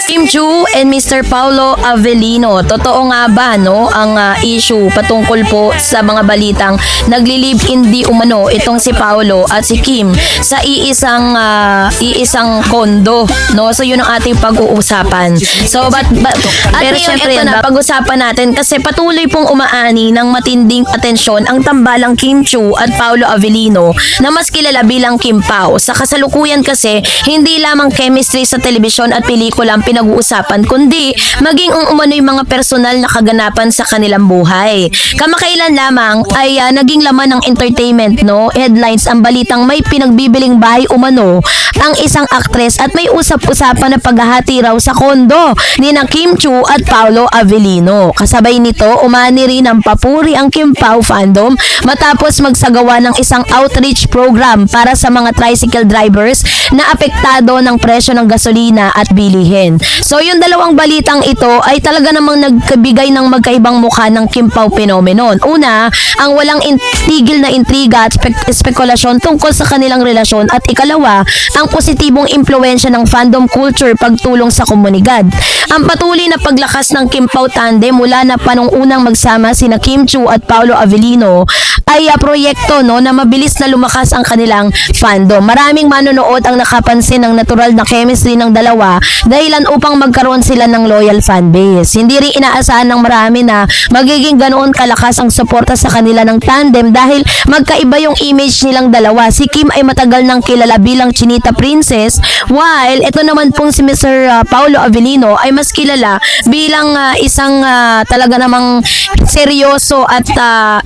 Kim Chu and Mr. Paulo Avellino. Totoo nga ba no ang issue patungkol po sa mga balitang nagli-live-in di umano itong si Paulo at si Kim sa iisang kondo, no? So yun ang ating pag-uusapan. So pero syempre pag-usapan natin kasi patuloy pong umaani ng matinding atensyon ang tambalang Kim Chu at Paulo Avellino na mas kilala bilang Kim Pao. Sa kasalukuyan kasi hindi lamang chemistry sa telebisyon at pelikula ang pinag-uusapan kundi maging umano'y mga personal na kaganapan sa kanilang buhay. Kamakailan lamang ay naging laman ng entertainment, no? Headlines ang balitang may pinagbibiling bahay umano ang isang aktres at may usap-usapan na paghahati raw sa kondo ni na Kim Chu at Paulo Avellino. Kasabay nito, umani rin ang papuri ang Kim Pao fandom matapos magsagawa ng isang outreach program para sa mga tricycle drivers na apektado ng presyo ng gasolina at bilihin. So yung dalawang balitang ito ay talaga namang nagkabigay ng magkaibang mukha ng Kim Pao phenomenon. Una, ang walang tigil na intriga at spekulasyon tungkol sa kanilang relasyon at ikalawa, ang positibong impluensya ng fandom culture pagtulong sa komunidad. Ang patuloy na paglakas ng Kim Pao tandem mula na panungunang magsama sina Kim Chu at Paulo Avellino ay proyekto, no, na mabilis na lumakas ang kanilang fandom. Maraming manonood ang nakapansin ng natural na chemistry ng dalawa dahilan upang magkaroon sila ng loyal fanbase. Hindi rin inaasahan ng marami na magiging ganoon kalakas ang suporta sa kanila ng tandem dahil magkaiba yung image nilang dalawa. Si Kim ay matagal nang kilala bilang Chinita Princess while ito naman pong si Mr. Paulo Avellino ay mas kilala bilang isang talaga namang seryoso at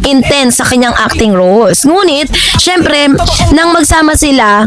intense sa kanyang acting roles. Ngunit, syempre, nang magsama sila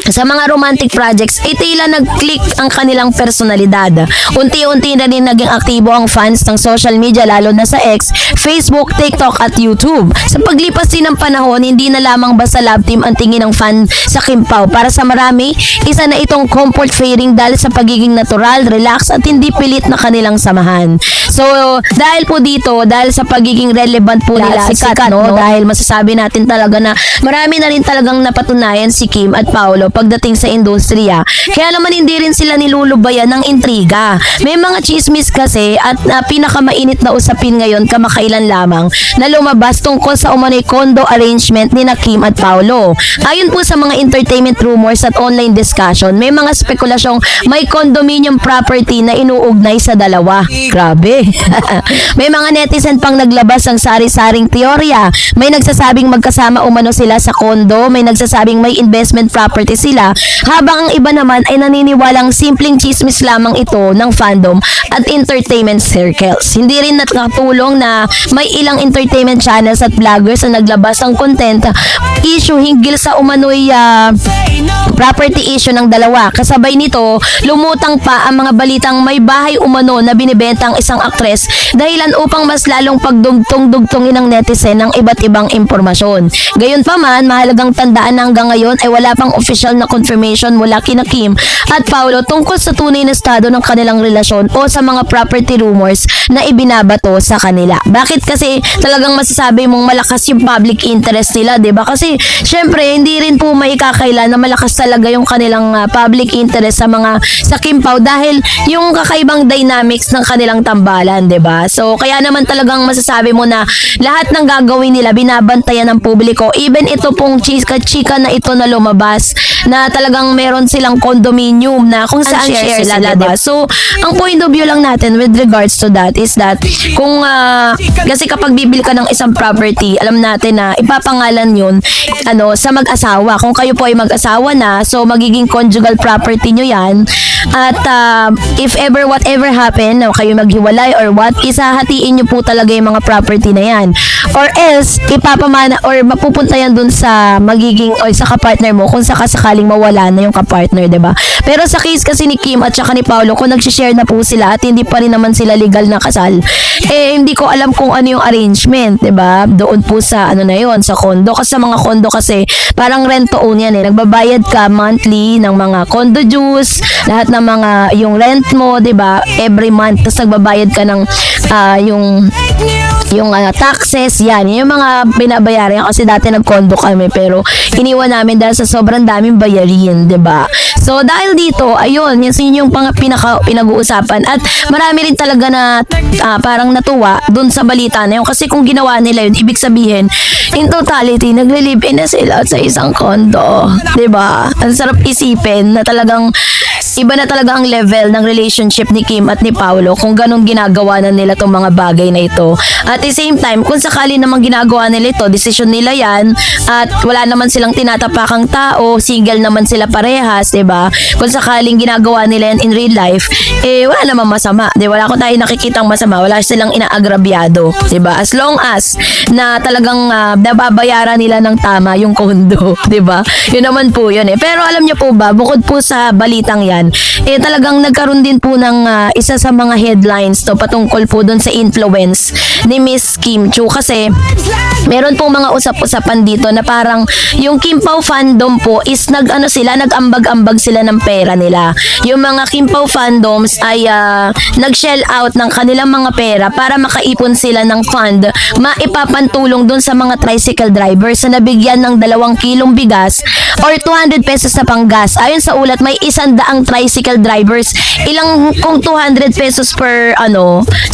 sa mga romantic projects, tila nag-click ang kanilang personalidad. Unti-unti na rin naging aktibo ang fans ng social media lalo na sa X, Facebook, TikTok at YouTube. Sa paglipas din ng panahon, hindi na lamang basta love team ang tingin ng fan sa Kim Pao. Para sa marami, isa na itong comfort fairing dahil sa pagiging natural, relax at hindi pilit na kanilang samahan. So, dahil po dito, dahil sa pagiging relevant po nila, sikat, no? Dahil masasabi natin talaga na marami na rin talagang napatunayan si Kim at Paulo pagdating sa industriya. Kaya naman hindi rin sila nilulubayan ng intriga. May mga chismis kasi at pinakamainit na usapin ngayon kamakailan lamang na lumabas tungkol sa umano'y condo arrangement ni na Kim at Paulo. Ayon po sa mga entertainment rumors at online discussion, may mga spekulasyong may condominium property na inuugnay sa dalawa. Grabe. May mga netizen pang naglabas ng sari-saring teorya. May nagsasabing magkasama umano sila sa kondo, may nagsasabing may investment property sila, habang ang iba naman ay naniniwalang simpleng chismis lamang ito ng fandom at entertainment circles. Hindi rin nakatulong na may ilang entertainment channels at vloggers na naglabas ng content issue hinggil sa umano'y property issue ng dalawa. Kasabay nito, lumutang pa ang mga balitang may bahay umano na binibenta ang isang aktres dahilan upang mas lalong pagdugtong-dugtongin ng netizen ng iba't ibang impormasyon. Gayunpaman, mahalagang tandaan na hanggang ngayon ay wala pang official na confirmation mula kina Kim at Paulo tungkol sa tunay na estado ng kanilang relasyon o sa mga property rumors na ibinabato sa kanila. Bakit kasi talagang masasabi mong malakas yung public interest nila, 'di ba? Kasi syempre hindi rin po maikakaila na malakas talaga yung kanilang public interest sa Kim Pao dahil yung kakaibang dynamics ng kanilang tambalan, 'di ba? So kaya naman talagang masasabi mo na lahat ng gagawin nila binabantayan ng publiko. Even ito pong chika na ito na lumabas na talagang meron silang condominium na kung saan share sila, diba? So, ang point of view lang natin with regards to that is that kung kasi kapag bibili ka ng isang property, alam natin na ipapangalan yun sa mag-asawa. Kung kayo po ay mag-asawa na, so magiging conjugal property nyo yan. At if ever whatever happen, kayo maghiwalay or what, isahatiin nyo po talaga yung mga property na yan. Or else, ipapamana or mapupunta yan dun sa magiging o sa kapartner mo kung sakasakaling mawala na yung kapartner, diba? Pero sa case kasi ni Kim at saka ni Paulo, kung nagsishare na po sila at hindi pa rin naman sila legal na kasal, hindi ko alam kung ano yung arrangement, diba? Doon po sa na yun, sa condo. Kasi sa mga condo kasi, parang rent to own yan Nagbabayad ka monthly ng mga condo dues, lahat ng mga, yung rent mo, diba? Every month. Tapos nagbabayad ka ng yung taxes, yan. Yung mga binabayaran kasi dati nag-condo kami pero iniwan namin dahil sa sobrang daming bayarin, 'di ba? So dahil dito, ayun, yun yung pinag-uusapan at marami rin talaga na parang natuwa dun sa balita na yun kasi kung ginawa nila yun, ibig sabihin in totality, nagle-live-in na sila sa isang condo. 'Di ba? Ang sarap isipin na talagang iba na talaga ang level ng relationship ni Kim at ni Paolo kung ganun ginagawa na nila tong mga bagay na ito. At the same time, kung sakali namang ginagawa nila ito, desisyon nila yan at wala naman silang tinatapakang tao, single naman sila parehas, 'di ba? Kung sakaling ginagawa nila yan in real life, wala namang masama. 'Di ba? Wala ko tayo nakikitang masama, wala silang inaagrabyado, 'di ba? As long as na talagang nababayaran nila ng tama yung kondo, 'di ba? Yun naman po yun eh. Pero alam niyo po ba, bukod po sa balitang yan, talagang nagkaroon din po ng isa sa mga headlines to patungkol po doon sa influence ni Miss Kim Chiu kasi meron pong mga usap-usapan dito na parang yung Kim Pao fandom po is nag-ambag-ambag sila ng pera nila. Yung mga Kim Pao fandoms ay nag-shell out ng kanilang mga pera para makaipon sila ng fund maipapantulong doon sa mga tricycle drivers na nabigyan ng 2 kilong bigas or 200 pesos na panggas. Ayon sa ulat, may 100 tricycle drivers. Kung 200 pesos per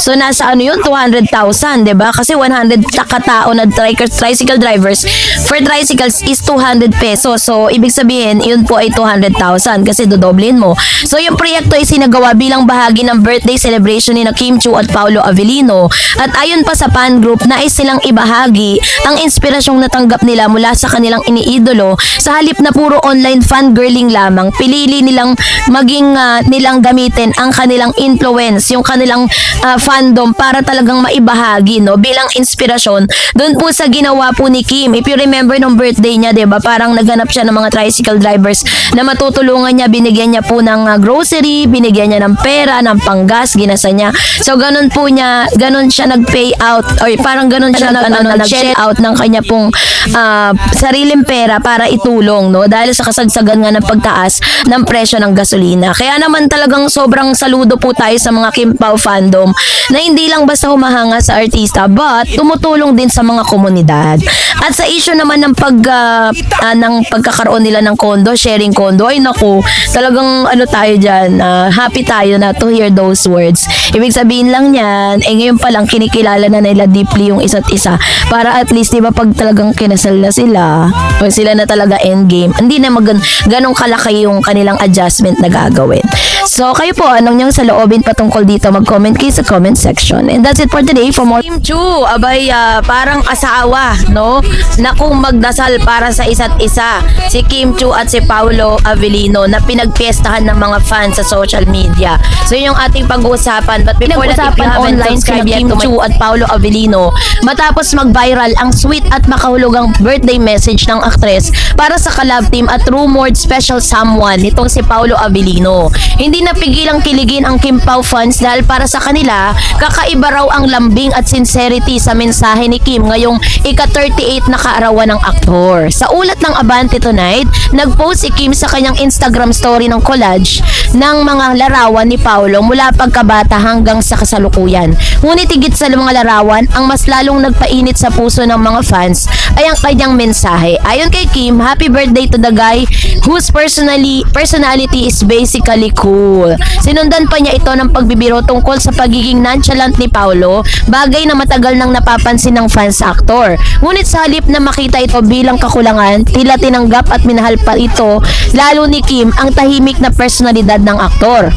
so nasa yun, 200,000, 'di ba? Kasi 100 katao na tricycle drivers for tricycles is 200 pesos. So ibig sabihin, yun po ay 200,000 kasi dodoblin mo. So yung proyekto ay sinagawa bilang bahagi ng birthday celebration ni Kim Chiu at Paolo Avellino. At ayon pa sa fan group, nais silang ibahagi ang inspirasyong natanggap nila mula sa kanilang iniidolo. Sa halip na puro online fangirling lamang, pinili nilang nilang gamitin ang kanilang influence, yung kanilang fandom para talagang maibahagi bilang inspirasyon doon po sa ginawa po ni Kim. If you remember nung birthday niya, 'di ba? Parang naghanap siya ng mga tricycle drivers na matutulungan niya, binigyan niya po ng grocery, binigyan niya ng pera, ng panggas, ginasa niya. So ganun siya nag-pay out or parang ganun siya nag-shell out ng kanya pong sariling pera para itulong dahil sa kasagsagan nga ng pagtaas ng presyo ng gasolina. Kaya naman talagang sobrang saludo po tayo sa mga Kim Pao fandom na hindi lang basta humahanga sa artista but tumutulong din sa mga komunidad. At sa issue naman ng pagkakaroon nila ng condo, sharing condo, ay naku, talagang tayo dyan, happy tayo na to hear those words. Ibig sabihin lang yan, ngayon pa lang kinikilala na nila deeply yung isa't isa para at least, di ba, pag talagang kinasal na sila o sila na talaga endgame, hindi na ganong kalaki yung kanilang adjustment na gagawin. So kayo po, anong niyang saloobin patungkol dito, mag-comment kayo sa comment section. And that's it for today. For more Kim Chiu, abay parang asawa na kung magdasal para sa isa't isa, si Kim Chiu at si Paolo Avellino na pinagpiestahan ng mga fans sa social media. So yun yung ating pag-uusapan. But before that, if you haven't subscribed yet to Kim Chiu at Paolo Avellino, matapos mag-viral ang sweet at makahulugang birthday message ng aktres para sa collab team at rumored special someone nitong si Paolo Avellino. Hindi napigilang kiligin ang Kim Pao fans dahil para sa kanila, kakaiba raw ang lambing at sincerity sa mensahe ni Kim ngayong ika-38 na kaarawan ng aktor. Sa ulat ng Abante Tonight, nag-post si Kim sa kanyang Instagram story ng collage ng mga larawan ni Paolo mula pagkabata hanggang sa kasalukuyan. Ngunit higit sa mga larawan, ang mas lalong nagpainit sa puso ng mga fans ay ang kanyang mensahe. Ayon kay Kim, happy birthday to the guy whose personality is basically cool. Sinundan pa niya ito ng pagbibiro tungkol sa pagiging nonchalant ni Paolo, bagay na matagal nang napapansin ng fans sa aktor. Ngunit sa halip na makita ito bilang kakulangan, tila tinanggap at minahal pa ito, lalo ni Kim, ang tahimik na personalidad ng aktor.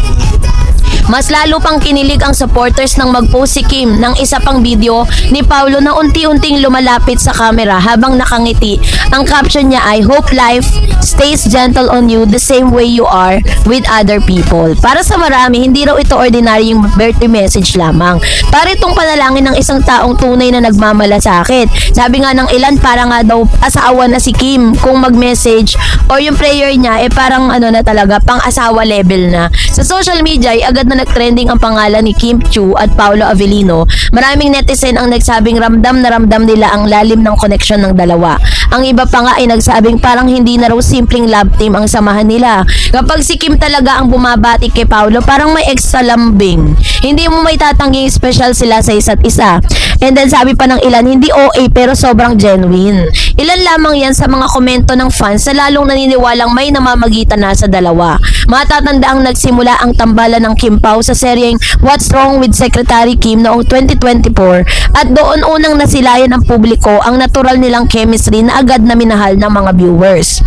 Mas lalo pang kinilig ang supporters nang mag-post si Kim ng isa pang video ni Paolo na unti-unting lumalapit sa camera habang nakangiti. Ang caption niya ay, "Hope life stays gentle on you the same way you are with other people." Para sa marami, hindi raw ito ordinaryong birthday message lamang. Para itong panalangin ng isang taong tunay na nagmamalasakit. Sabi nga ng ilan, para nga daw asawa na si Kim kung mag-message or yung prayer niya parang na talaga, pang asawa level na. Sa social media ay agad na nag-trending ang pangalan ni Kim Chiu at Paolo Avellino, maraming netizen ang nagsabing ramdam na ramdam nila ang lalim ng koneksyon ng dalawa. Ang iba pa nga ay nagsabing parang hindi na raw simpleng love team ang samahan nila. Kapag si Kim talaga ang bumabati kay Paolo, parang may extra lambing. Hindi mo may tatangging special sila sa isa't isa. And then sabi pa ng ilan, hindi OA pero sobrang genuine. Ilan lamang yan sa mga komento ng fans na lalong naniniwalang may namamagitan na sa dalawa. Matatanda ang nagsimula ang tambalan ng Kim Pao sa seryeng What's Wrong with Secretary Kim noong 2024 at doon unang nasilayan ng publiko ang natural nilang chemistry na agad na minahal ng mga viewers.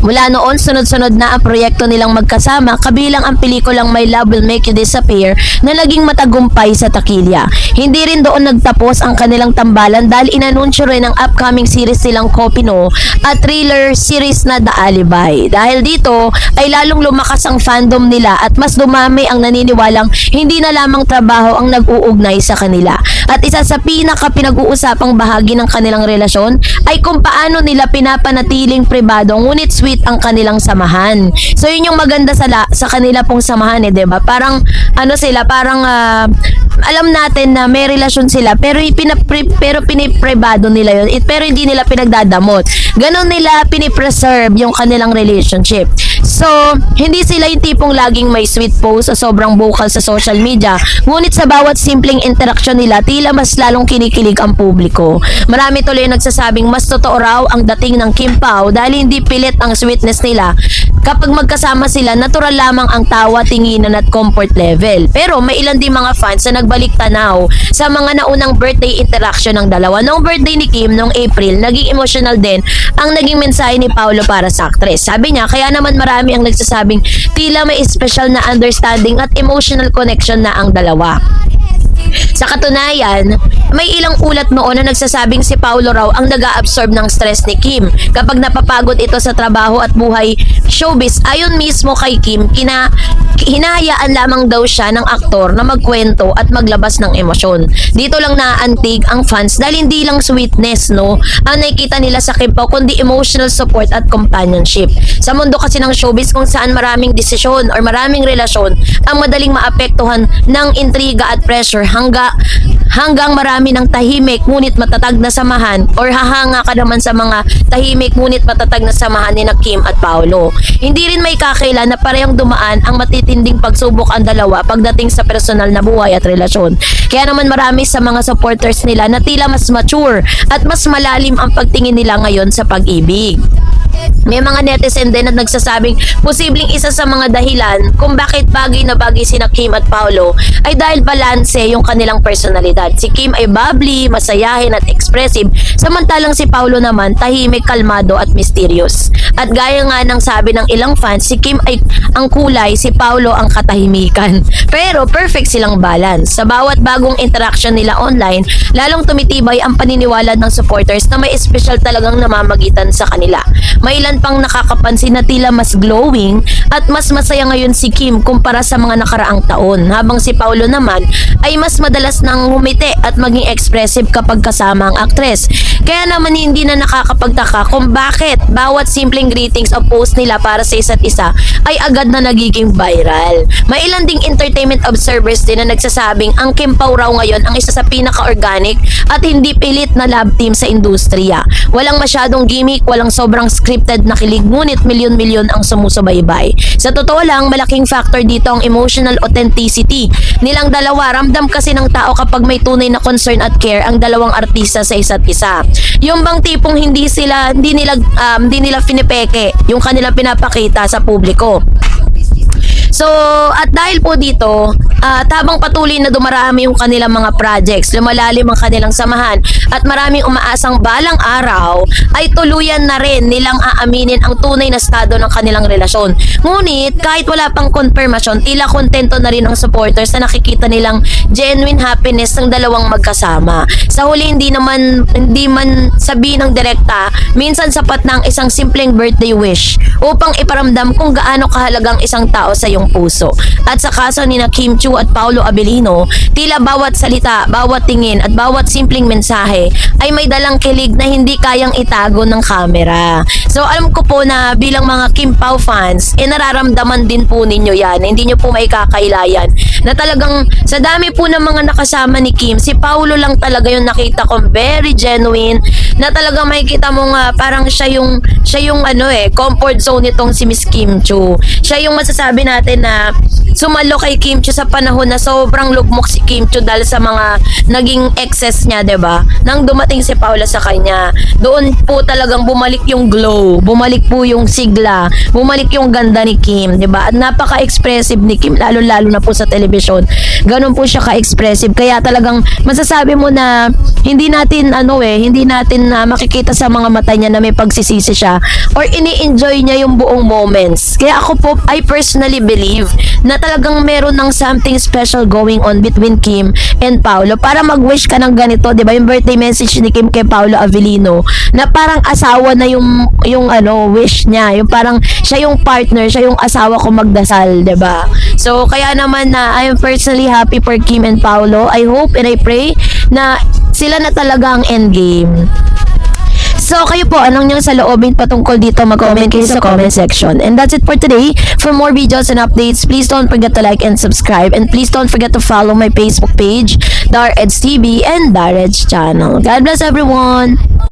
Mula noon, sunod-sunod na ang proyekto nilang magkasama, kabilang ang pelikulang My Love Will Make You Disappear na naging matagumpay sa takilya. Hindi rin doon nagtapos ang kanilang tambalan dahil inanunsyo rin ang upcoming series nilang Kopino at thriller series na The Alibi. Dahil dito ay lalong lumakas ang fandom nila at mas dumami ang naniniwalang hindi na lamang trabaho ang nag-uugnay sa kanila. At isa sa pinaka-pinag-uusapang bahagi ng kanilang relasyon ay kung paano nila pinapanatiling pribado ngunit sweet ang kanilang samahan. So yun yung maganda sa kanila pong samahan, 'di ba? Parang ano sila, parang alam natin na may relasyon sila pero pinipribado nila yun, pero hindi nila pinagdadamot. Ganon nila pinipreserve yung kanilang relationship. So, hindi sila yung tipong laging may sweet post o sobrang vocal sa social media. Ngunit sa bawat simpleng interaction nila, tila mas lalong kinikilig ang publiko. Marami tuloy nagsasabing mas totoo raw ang dating ng Kim Pao dahil hindi pilit ang sweetness nila. Kapag magkasama sila, natural lamang ang tawa, tinginan at comfort level. Pero may ilan din mga fans na nagbalik tanaw sa mga naunang birthday interaction ng dalawa. Noong birthday ni Kim, noong April, naging emotional din ang naging mensahe ni Paolo para sa actress. Sabi niya, kaya naman marami ang nagsasabing tila may special na understanding at emotional connection na ang dalawa. Sa katunayan, may ilang ulat noon na nagsasabing si Paolo raw ang nag-a-absorb ng stress ni Kim kapag napapagod ito sa trabaho at buhay showbiz. Ayon mismo kay Kim, hinahayaan lamang daw siya ng aktor na magkwento at maglabas ng emosyon. Dito lang naantig ang fans dahil hindi lang sweetness ang nakikita nila sa Kim Pao kundi emotional support at companionship. Sa mundo kasi ng showbiz kung saan maraming desisyon or maraming relasyon ang madaling maapektuhan ng intriga at pressure hanggang marami ng tahimik ngunit matatag na samahan or hahanga ka naman sa mga tahimik ngunit matatag na samahan ni Kim at Paolo. Hindi rin may kakailan na parehong dumaan ang matitinding pagsubok ang dalawa pagdating sa personal na buhay at relasyon. Kaya naman marami sa mga supporters nila na tila mas mature at mas malalim ang pagtingin nila ngayon sa pag-ibig. May mga netizen din na nagsasabing posibleng isa sa mga dahilan kung bakit bagay na bagay sina Kim at Paolo ay dahil balanse yung kanilang personalidad. Si Kim ay bubbly, masayahin at expressive, samantalang si Paolo naman tahimik, kalmado at mysterious. At gaya nga ng sabi ng ilang fans, si Kim ay ang kulay, si Paolo ang katahimikan. Pero perfect silang balance. Sa bawat bagong interaction nila online, lalong tumitibay ang paniniwala ng supporters na may special talagang namamagitan sa kanila. May ilan pang nakakapansin na tila mas glowing at mas masaya ngayon si Kim kumpara sa mga nakaraang taon, habang si Paolo naman ay mas madalas nang humiti at maging expressive kapag kasama ang aktres. Kaya naman hindi na nakakapagtaka kung bakit bawat simpleng greetings o post nila para sa isa't isa ay agad na nagiging viral. May ilan ding entertainment observers din na nagsasabing ang Kim Pao raw ngayon ang isa sa pinaka-organic at hindi pilit na love team sa industriya. Walang masyadong gimmick, walang sobrang scripted na kilig, ngunit milyon-milyon ang sumusubaybay. Sa totoo lang, malaking factor dito ang emotional authenticity nilang dalawa. Ramdam kasi ng tao kapag may tunay na concern at care ang dalawang artista sa isa't isa. Yung bang tipong hindi nila pinipeke yung kanilang pinapakita sa publiko. So, at dahil po dito, habang patuloy na dumarami yung kanilang mga projects, lumalalim ang kanilang samahan, at maraming umaasang balang araw, ay tuluyan na rin nilang aaminin ang tunay na estado ng kanilang relasyon. Ngunit, kahit wala pang confirmation, tila kontento na rin ang supporters na nakikita nilang genuine happiness ng dalawang magkasama. Sa huli, hindi man sabihin ng direkta, minsan sapat na ang isang simpleng birthday wish upang iparamdam kung gaano kahalagang isang tao sa iyong iyong puso. At sa kaso ni na Kim Chiu at Paolo Abilino, tila bawat salita, bawat tingin at bawat simpleng mensahe ay may dalang kilig na hindi kayang itago ng camera. So alam ko po na bilang mga Kim Pao fans, nararamdaman din po ninyo yan. Hindi nyo po maikakailayan na talagang sa dami po ng mga nakasama ni Kim, si Paolo lang talaga yung nakita ko very genuine, na talagang makikita mo nga parang siya yung comfort zone nitong si Miss Kim Chiu. Siya yung masasabi natin na sumalo kay Kim Chiu sa panahon na sobrang lugmok si Kim Chiu dahil sa mga naging excess niya, 'di ba? Nang dumating si Paula sa kanya, doon po talagang bumalik yung glow, bumalik po yung sigla, bumalik yung ganda ni Kim, 'di ba? At napaka-expressive ni Kim, lalo-lalo na po sa television. Ganun po siya ka-expressive. Kaya talagang masasabi mo na hindi natin makikita sa mga mata niya na may pagsisisi siya or ini-enjoy niya yung buong moments. Kaya ako po, I personally believe na talagang meron ng something special going on between Kim and Paolo para mag-wish ka ng ganito, 'di ba? Yung birthday message ni Kim kay Paolo Avellino na parang asawa na yung wish niya, yung parang siya yung partner, siya yung asawa ko magdasal, 'di ba? So kaya naman na I am personally happy for Kim and Paolo. I hope and I pray na sila na talaga ang endgame. So, kayo po, anong niyang saloobin patungkol dito? Mag-comment kayo sa comment section. And that's it for today. For more videos and updates, please don't forget to like and subscribe. And please don't forget to follow my Facebook page, Dar Eds TV and Dar Eds channel. God bless everyone!